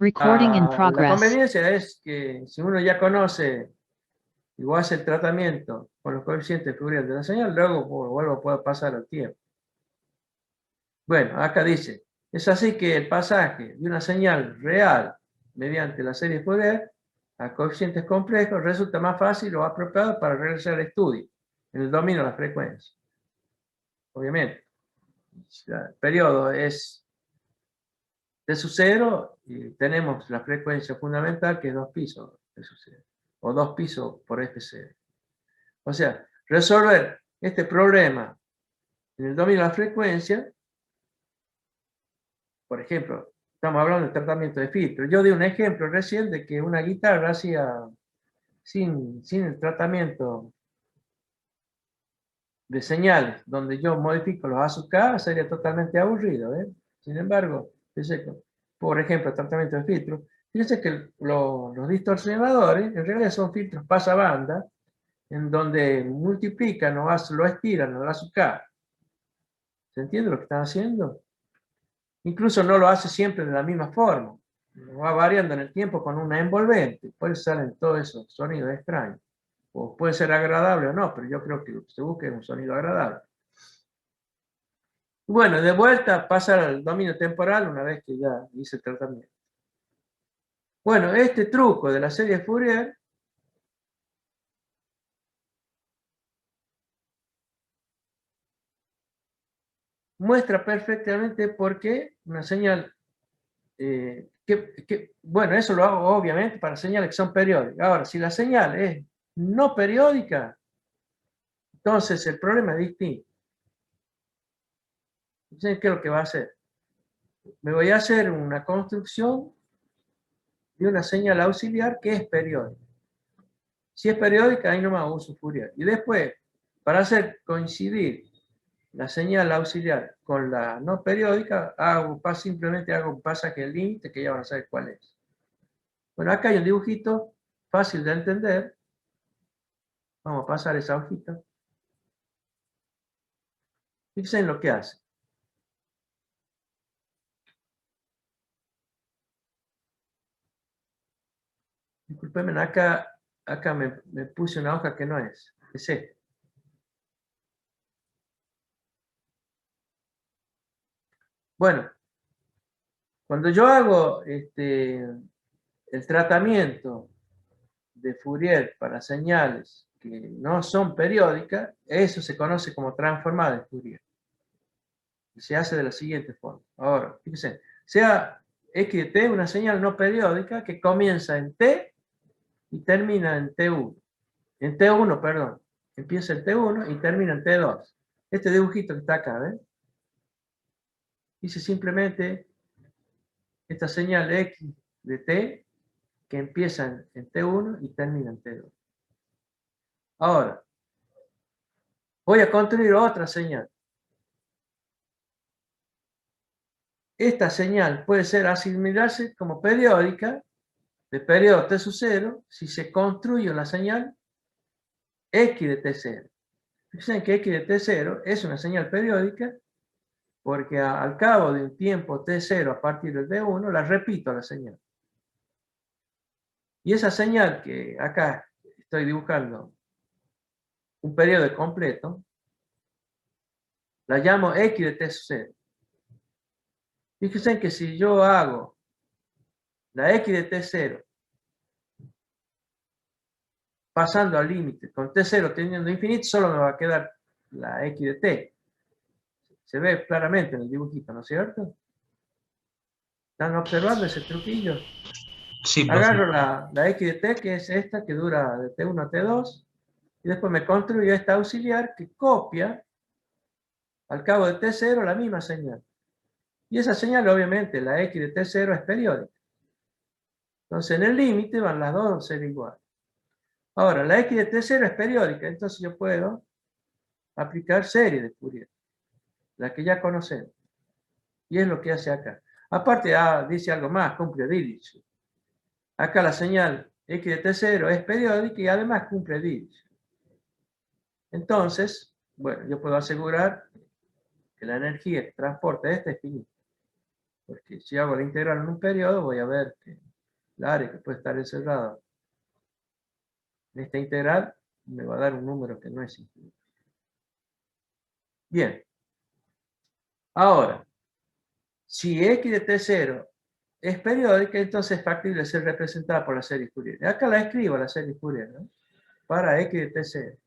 Recording in La progress. conveniencia es que si uno ya conoce y hace el tratamiento con los coeficientes Fourier de la señal, luego puede pasar el tiempo. Bueno, acá dice, es así que el pasaje de una señal real mediante la serie Fourier a coeficientes complejos resulta más fácil o apropiado para realizar el estudio en el dominio de la frecuencia. Obviamente, el periodo es T sub 0 y tenemos la frecuencia fundamental que es 2 pisos T sub 0, o 2 pisos por F0. O sea, resolver este problema en el dominio de la frecuencia, por ejemplo, estamos hablando del tratamiento de filtro. Yo di un ejemplo recién de que una guitarra hacía sin el tratamiento de señales, donde yo modifico los azúcares, sería totalmente aburrido. Sin embargo, por ejemplo, el tratamiento de filtro, fíjense que los distorsionadores en realidad son filtros pasabanda, en donde multiplican o lo estiran el azúcar. ¿Se entiende lo que están haciendo? Incluso no lo hace siempre de la misma forma. Lo va variando en el tiempo con una envolvente. Por eso salen todos esos sonidos extraños. O puede ser agradable o no, pero yo creo que lo que se busca es un sonido agradable. Bueno, de vuelta pasar al dominio temporal una vez que ya hice el tratamiento. Bueno, este truco de la serie Fourier muestra perfectamente por qué una señal, bueno, eso lo hago obviamente para señales que son periódicas. Ahora, si la señal es no periódica, entonces el problema es distinto. Entonces, ¿qué es lo que va a hacer? Me voy a hacer una construcción de una señal auxiliar que es periódica. Si es periódica, ahí nomás uso Fourier. Y después, para hacer coincidir la señal auxiliar con la no periódica, simplemente hago un pasaje del límite que ya van a saber cuál es. Bueno, acá hay un dibujito fácil de entender. Vamos a pasar esa hojita. Fíjense en lo que hace. Disculpenme, acá me puse una hoja que no es. Es esta. Bueno, cuando yo hago el tratamiento de Fourier para señales que no son periódicas, eso se conoce como transformada de Fourier. Y se hace de la siguiente forma. Ahora, fíjense, sea x de t una señal no periódica que comienza en t y termina en t1. En t1, perdón. Empieza en t1 y termina en t2. Este dibujito que está acá, ¿ven? Dice simplemente esta señal x de t que empieza en t1 y termina en t2. Ahora, voy a construir otra señal. Esta señal puede ser asimilarse como periódica, de periodo t sub 0, si se construye una señal x de t0. Fíjense que x de t0 es una señal periódica porque al cabo de un tiempo t0 a partir del t1, la repito la señal. Y esa señal que acá estoy dibujando un periodo completo, la llamo x de t sub 0. Fíjense que si yo hago la x de t0 pasando al límite con t0 teniendo infinito, solo me va a quedar la x de t. Se ve claramente en el dibujito, ¿no es cierto? ¿Están observando ese truquillo? Sí, profe. Agarro la x de t, que es esta, que dura de t1 a t2, y después me construyo esta auxiliar que copia al cabo de t0 la misma señal. Y esa señal, obviamente, la x de t0 es periódica. Entonces, en el límite van las dos a ser iguales. Ahora, la x de t0 es periódica, entonces yo puedo aplicar serie de Fourier, la que ya conocemos. Y es lo que hace acá. Aparte, dice algo más, cumple Dirichlet. Acá la señal x de t0 es periódica y además cumple Dirichlet. Entonces, bueno, yo puedo asegurar que la energía que transporta esta es finita. porque si hago la integral en un periodo, voy a ver que la área que puede estar encerrada en esta integral me va a dar un número que no es infinito. Bien. Ahora, si x de t0 es periódica, entonces es factible ser representada por la serie Fourier. Acá la escribo, la serie Fourier, ¿no? Para x de t0.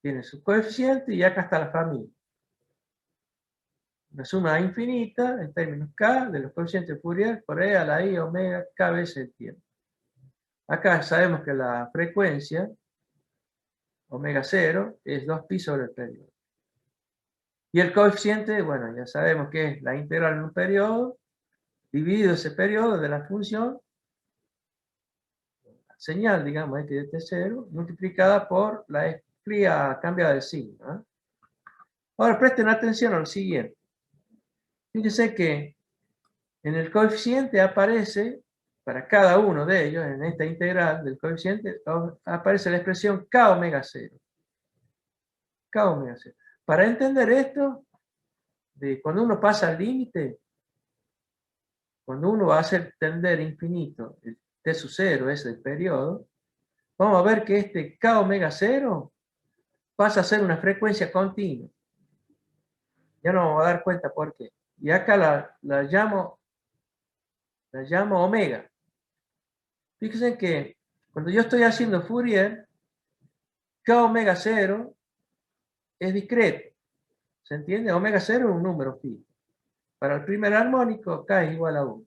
Tiene su coeficiente y acá está la familia. Una suma infinita en términos k de los coeficientes de Fourier por e a la i omega k veces el tiempo. Acá sabemos que la frecuencia omega 0 es 2pi sobre el periodo. Y el coeficiente, bueno, ya sabemos que es la integral en un periodo, dividido ese periodo de la función, señal, digamos, x de t0, multiplicada por la estría cambiada de signo. ¿Eh? Ahora presten atención a lo siguiente. Fíjense que en el coeficiente aparece, para cada uno de ellos, en esta integral del coeficiente, aparece la expresión k omega 0. K omega 0. Para entender esto, cuando uno pasa al límite, cuando uno va a hacer tender infinito el t sub 0, ese del periodo, vamos a ver que este k omega 0 pasa a ser una frecuencia continua. Ya nos vamos a dar cuenta por qué. Y acá la llamo omega. Fíjense que cuando yo estoy haciendo Fourier, k omega 0 es discreto. ¿Se entiende? Omega 0 es un número fijo. Para el primer armónico, k es igual a 1.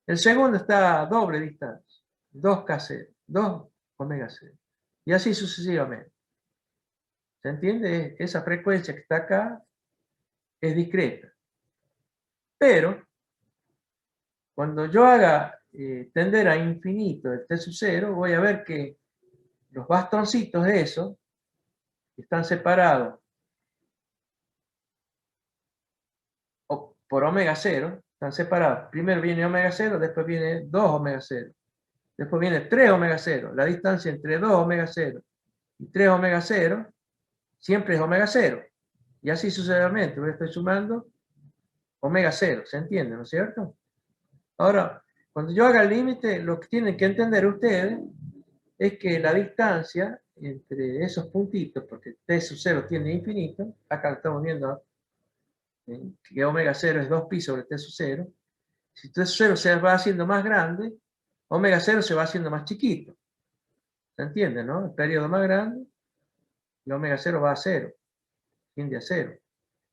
El segundo está a doble distancia. 2k0, 2 omega 0. Y así sucesivamente. ¿Se entiende? Esa frecuencia que está acá es discreta. Pero, cuando yo haga tender a infinito el t sub 0, voy a ver que los bastoncitos de eso están separados por omega 0, están separados. Primero viene omega 0, después viene 2 omega 0. Después viene 3 omega 0. La distancia entre 2 omega 0 y 3 omega 0 siempre es omega 0. Y así sucesivamente. Yo estoy sumando omega 0. ¿Se entiende, no es cierto? Ahora, cuando yo haga el límite, lo que tienen que entender ustedes es que la distancia entre esos puntitos, porque t sub 0 tiende a infinito, acá lo estamos viendo que omega 0 es 2pi sobre t sub 0, si t sub 0 se va haciendo más grande, omega 0 se va haciendo más chiquito. ¿Se entiende, no? El periodo más grande, y omega 0 va a 0, tiende a 0,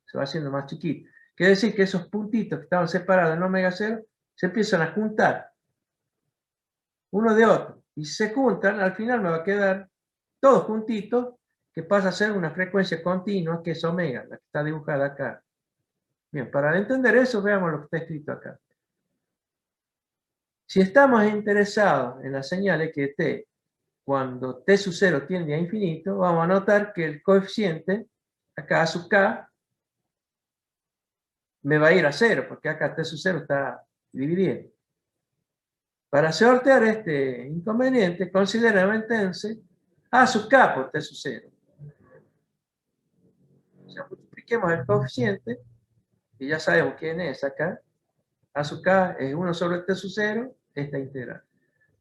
se va haciendo más chiquito. Quiere decir que esos puntitos que estaban separados en omega 0 se empiezan a juntar uno de otro. Y si se juntan, al final me va a quedar todos juntitos, que pasa a ser una frecuencia continua, que es omega, la que está dibujada acá. Bien, para entender eso, veamos lo que está escrito acá. Si estamos interesados en la señal x de t, cuando t sub 0 tiende a infinito, vamos a notar que el coeficiente, acá a sub k, me va a ir a 0, porque acá t sub 0 está dividiendo. Para sortear este inconveniente, consideremos entonces a sub k por t sub 0. O sea, multipliquemos el coeficiente, y ya sabemos quién es acá. A sub k es 1 sobre t sub 0, esta integral.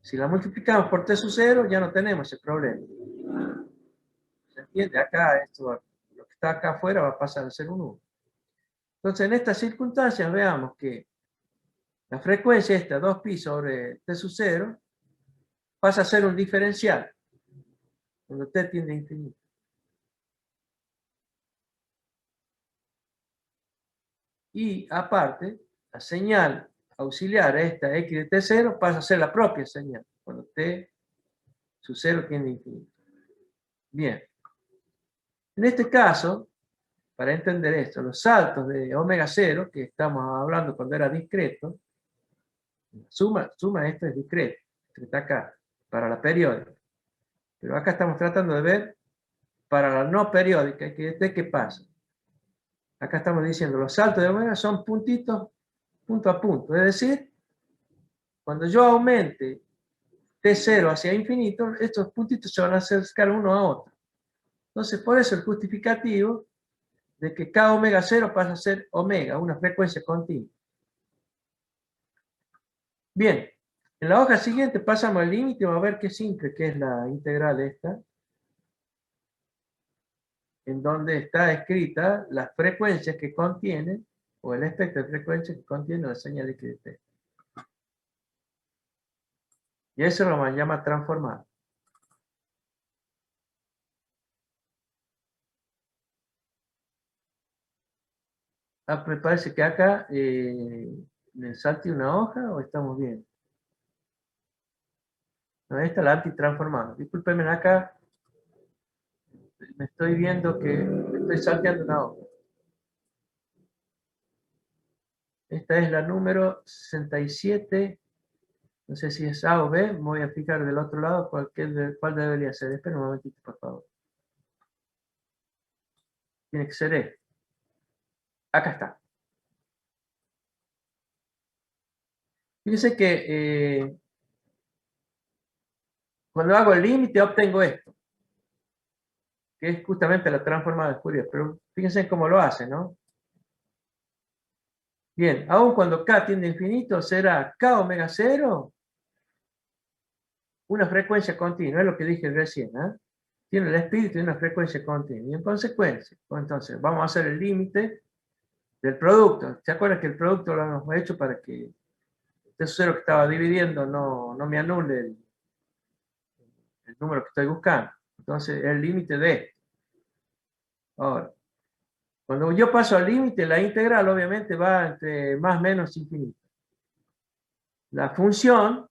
Si la multiplicamos por t sub 0, ya no tenemos ese problema. ¿Se entiende? Acá, esto, lo que está acá afuera va a pasar a ser un 1. Entonces, en estas circunstancias, veamos que la frecuencia esta, 2pi sobre t sub 0, pasa a ser un diferencial, cuando t tiende a infinito. Y aparte, la señal auxiliar a esta x de t0 pasa a ser la propia señal, cuando t sub 0 tiende a infinito. Bien. En este caso, para entender esto, los saltos de omega 0, que estamos hablando cuando era discreto, suma esto es discreto, que está acá, para la periódica. Pero acá estamos tratando de ver para la no periódica, ¿qué pasa? Acá estamos diciendo, los saltos de omega son puntitos, punto a punto. Es decir, cuando yo aumente t0 hacia infinito, estos puntitos se van a acercar uno a otro. Entonces, por eso el justificativo de que k omega 0 pasa a ser omega, una frecuencia continua. Bien, en la hoja siguiente pasamos al límite, vamos a ver qué simple que es la integral esta, en donde está escrita las frecuencias que contiene, o el espectro de frecuencias que contiene la señal de XT. Y eso lo vamos a llamar transformada. Ah, me parece que acá me salte una hoja o estamos bien. No, esta es la antitransformada. Discúlpenme acá, me estoy viendo que me estoy salteando una hoja. Esta es la número 67. No sé si es A o B. Me voy a fijar del otro lado cuál debería ser. Espera un momentito, por favor. Tiene que ser E. Acá está. Fíjense que cuando hago el límite obtengo esto, que es justamente la transformada de Fourier. Pero fíjense cómo lo hace, ¿no? Bien, aun cuando K tiende a infinito, será K omega 0 una frecuencia continua, es lo que dije recién, ¿eh? Tiene el espíritu de una frecuencia continua. Y en consecuencia, entonces, vamos a hacer el límite del producto. ¿Se acuerdan que el producto lo hemos hecho para que este cero que estaba dividiendo no me anule el número que estoy buscando? Entonces, el límite de esto. Ahora, cuando yo paso al límite, la integral obviamente va entre más o menos infinito. La función,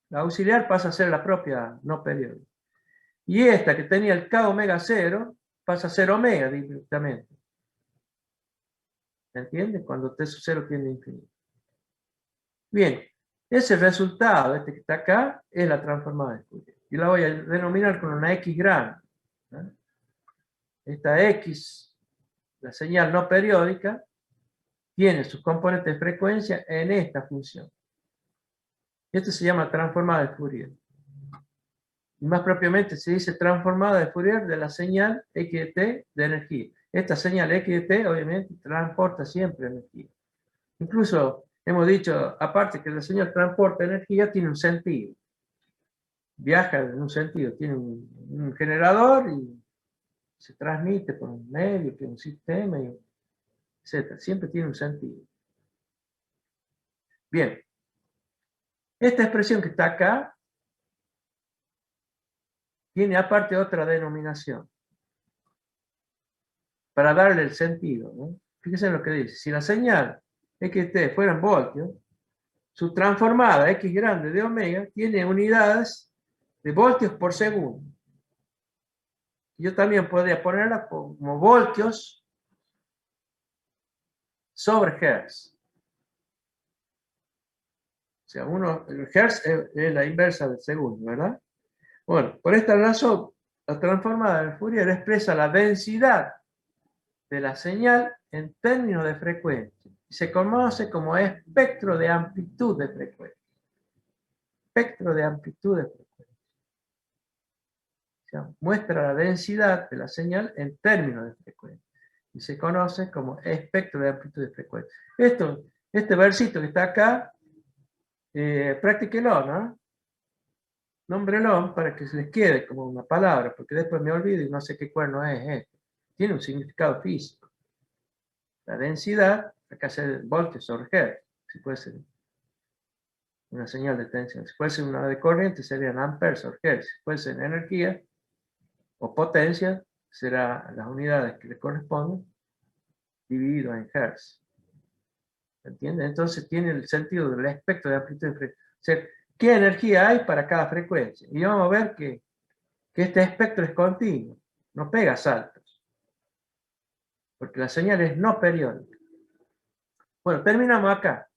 la auxiliar, pasa a ser la propia no periódica. Y esta que tenía el K omega 0 pasa a ser omega directamente. ¿Se entiende? Cuando T sub 0 tiende a infinito. Bien, ese resultado, este que está acá, es la transformada de Fourier. Y la voy a denominar con una X grande, ¿no? Esta X, la señal no periódica, tiene sus componentes de frecuencia en esta función. Esto se llama transformada de Fourier. Y más propiamente se dice transformada de Fourier de la señal X de T de energía. Esta señal X de T obviamente transporta siempre energía. Incluso hemos dicho, aparte que la señal transporta energía, tiene un sentido. Viaja en un sentido, tiene un generador y se transmite por un medio, que es un sistema, etc. Siempre tiene un sentido. Bien, esta expresión que está acá tiene aparte otra denominación para darle el sentido, ¿no? Fíjense en lo que dice. Si la señal XT fuera en voltios, su transformada X grande de omega tiene unidades de voltios por segundo. Yo también podría ponerla como voltios sobre hertz. O sea, el hertz es la inversa del segundo, ¿verdad? Bueno, por esta razón, la transformada de Fourier expresa la densidad de la señal en términos de frecuencia. Se conoce como espectro de amplitud de frecuencia. Espectro de amplitud de frecuencia. O sea, muestra la densidad de la señal en términos de frecuencia. Y se conoce como espectro de amplitud de frecuencia. Este versito que está acá, practíquenlo, ¿no? Nómbrelo para que se les quede como una palabra, porque después me olvido y no sé qué cuerno es esto. Tiene un significado físico. La densidad, acá se voltios sobre hertz, si puede ser una señal de tensión. Si puede ser una de corriente, serían amperes sobre hertz. Si puede ser energía o potencia, será las unidades que le corresponden dividido en hertz. ¿Entiende? Entonces tiene el sentido del espectro de amplitud de frecuencia. O sea, ¿qué energía hay para cada frecuencia? Y vamos a ver que este espectro es continuo, no pega saltos, porque la señal es no periódica. Bueno, terminamos acá.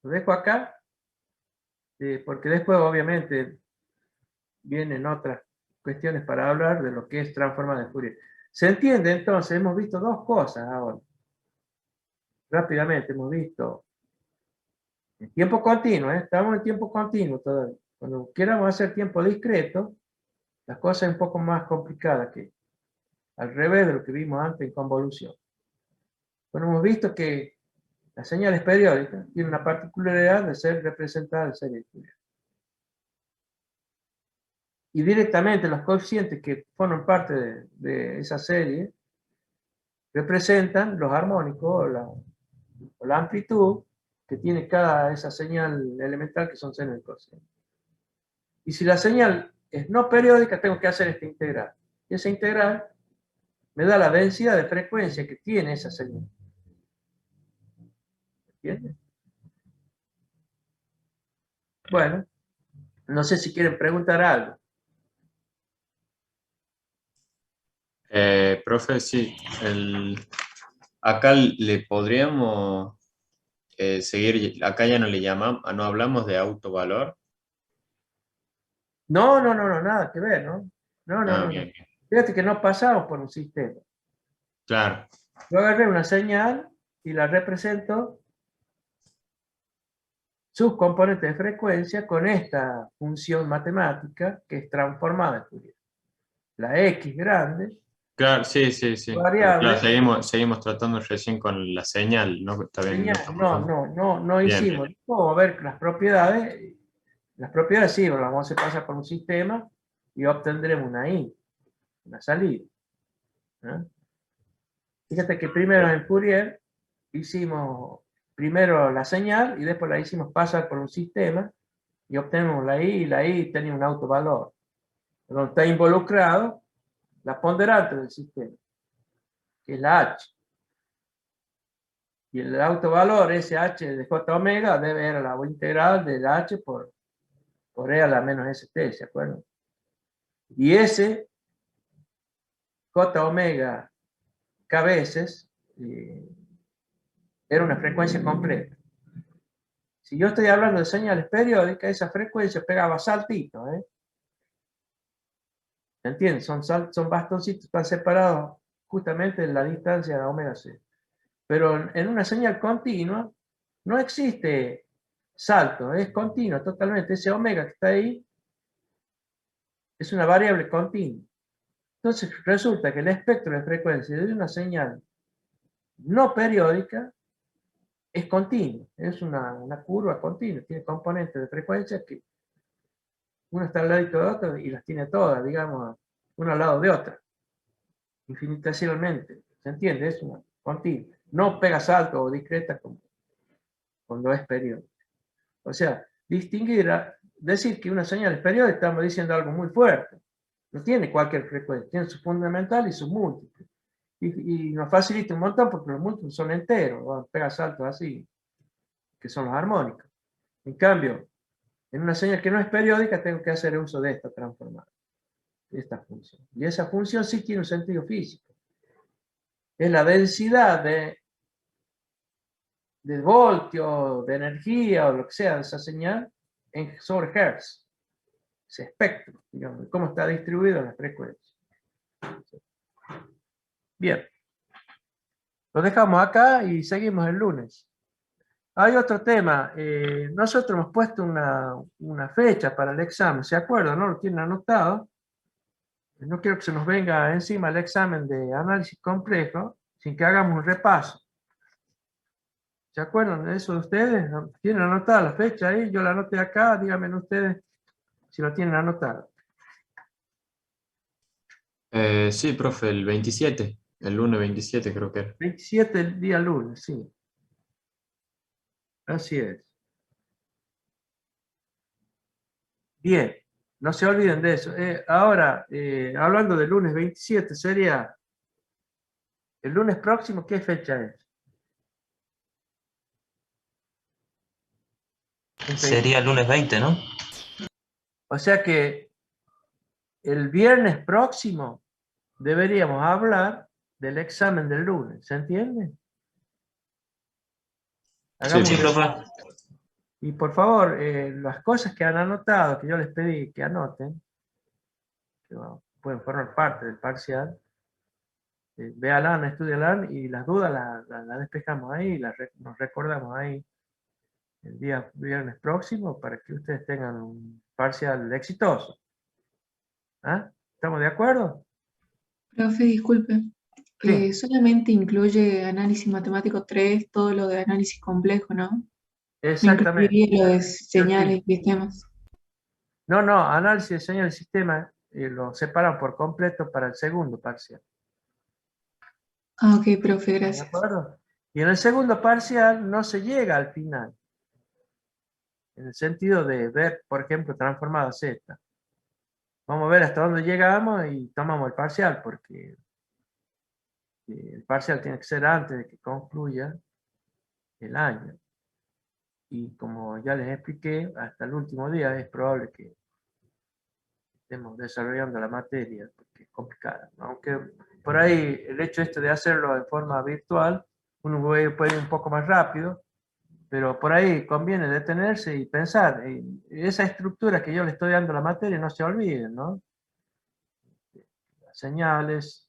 Lo dejo acá, porque después obviamente vienen otras cuestiones para hablar de lo que es transformada de Fourier. ¿Se entiende? Entonces, hemos visto dos cosas ahora. Rápidamente hemos visto el tiempo continuo, ¿eh? Estamos en tiempo continuo todavía. Cuando queramos hacer tiempo discreto, las cosas son un poco más complicadas que al revés de lo que vimos antes en convolución. Bueno, hemos visto que La señal es periódica, tiene una particularidad de ser representada en serie de Fourier. Y directamente los coeficientes que forman parte de esa serie representan los armónicos o la amplitud que tiene cada esa señal elemental, que son senos y coseno. Y si la señal es no periódica, tengo que hacer esta integral. Y esa integral me da la densidad de frecuencia que tiene esa señal. ¿Entiendes? Bueno, no sé si quieren preguntar algo. Profe, sí, acá le podríamos seguir, acá ya no le llamamos, no hablamos de autovalor. No, no, no, no, nada que ver, ¿no? No, no, Ah, no, no. bien, bien. Fíjate que no pasamos por un sistema. Claro, Yo agarré una señal y la represento sus componentes de frecuencia con esta función matemática que es transformada en Fourier. La X grande, claro, sí, sí, sí. Pero claro, variable, seguimos tratando recién con la señal, ¿no? Está bien, no señal, estamos no, hablando. no, no, no Bien, bien. hicimos. Vamos a ver las propiedades sí, las vamos a pasar por un sistema y obtendremos una I, una salida. ¿No? Fíjate que primero en Fourier hicimos primero la señal y después la hicimos pasar por un sistema y obtenemos la I, y la I tenía un autovalor, donde está involucrado la ponderante del sistema, que es la H. Y el autovalor, ese H de J omega, debe ser la integral de la H por E a la menos ST, ¿se acuerdan? Y ese J omega K veces era una frecuencia completa. Si yo estoy hablando de señales periódicas, esa frecuencia pegaba saltitos, ¿eh? ¿Entiendes? Son bastoncitos, están separados justamente en la distancia de omega c. Pero en una señal continua no existe salto, es continuo totalmente. Ese omega que está ahí es una variable continua. Entonces resulta que el espectro de frecuencia de una señal no periódica es continuo, es una curva continua, tiene componentes de frecuencia que uno está al lado de otro y las tiene todas, digamos, uno al lado de otra, infinitesimalmente. ¿Se entiende? Es una continua. No pega salto o discreta como cuando es periódica. O sea, decir que una señal es periódica, estamos diciendo algo muy fuerte. No tiene cualquier frecuencia, tiene su fundamental y su múltiple. Y nos facilita un montón porque los múltiples son enteros, pega saltos así, que son los armónicos. En cambio, en una señal que no es periódica, tengo que hacer uso de esta transformada, de esta función. Y esa función sí tiene un sentido físico. Es la densidad de voltio, de energía o lo que sea de esa señal sobre Hertz. Ese espectro, digamos, cómo está distribuido en la frecuencia. Bien, lo dejamos acá y seguimos el lunes. Hay otro tema, nosotros hemos puesto una fecha para el examen, ¿se acuerdan? ¿No? Lo tienen anotado. No quiero que se nos venga encima el examen de análisis complejo sin que hagamos un repaso. ¿Se acuerdan de eso de ustedes? ¿Tienen anotada la fecha ahí? Yo la anoté acá, díganme ustedes si lo tienen anotado. Sí, profe, el 27, el lunes 27 creo que era. 27 el día lunes, sí. Así es. Bien, no se olviden de eso. Ahora, hablando del lunes 27, sería el lunes próximo, ¿qué fecha es? Sería el lunes 20, ¿no? O sea que el viernes próximo deberíamos hablar del examen del lunes, ¿se entiende? Sí, Hagamos Sí, un profe. profe. repaso. Y por favor, las cosas que han anotado, que yo les pedí que anoten, que pueden formar parte del parcial, véanla, estudialan y las dudas las despejamos ahí, nos recordamos ahí el día viernes próximo para que ustedes tengan un parcial exitoso. ¿Ah? ¿Estamos de acuerdo? Profe, disculpe. Sí. solamente incluye análisis matemático 3, todo lo de análisis complejo, ¿no? No Exactamente. incluiría lo de Sí. señales y sistemas. No, análisis de señal del sistema lo separan por completo para el segundo parcial. Ah, ok, profe, ¿De gracias. acuerdo? Y en el segundo parcial no se llega al final, en el sentido de ver, por ejemplo, transformada Z. Vamos a ver hasta dónde llegamos y tomamos el parcial, porque el parcial tiene que ser antes de que concluya el año. Y como ya les expliqué, hasta el último día es probable que estemos desarrollando la materia, porque es complicada, ¿no? Aunque por ahí el hecho de hacerlo de forma virtual, uno puede ir un poco más rápido, pero por ahí conviene detenerse y pensar, esa estructura que yo le estoy dando a la materia no se olviden, ¿no? Las señales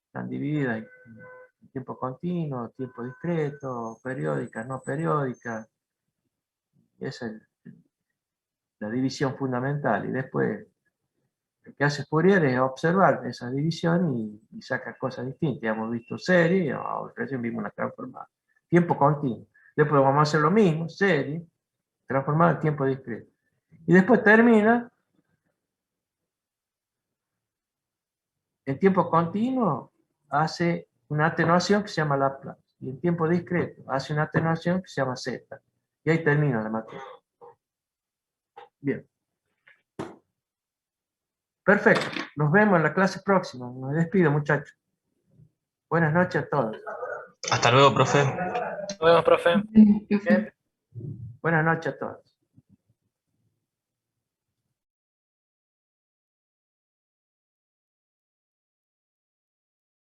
están divididas en tiempo continuo, tiempo discreto, periódicas, no periódicas. Esa es la división fundamental. Y después lo que hace Fourier es observar esa división y saca cosas distintas. Ya hemos visto serie, recién vimos una transformada. Tiempo continuo. Después vamos a hacer lo mismo, serie, transformada en tiempo discreto. Y después termina en tiempo continuo, hace una atenuación que se llama Laplace. Y en tiempo discreto hace una atenuación que se llama Z. Y ahí termina la materia. Bien. Perfecto. Nos vemos en la clase próxima. Me despido, muchachos. Buenas noches a todos. Hasta luego, profe. Nos vemos, profe. Profe. Buenas noches a todos.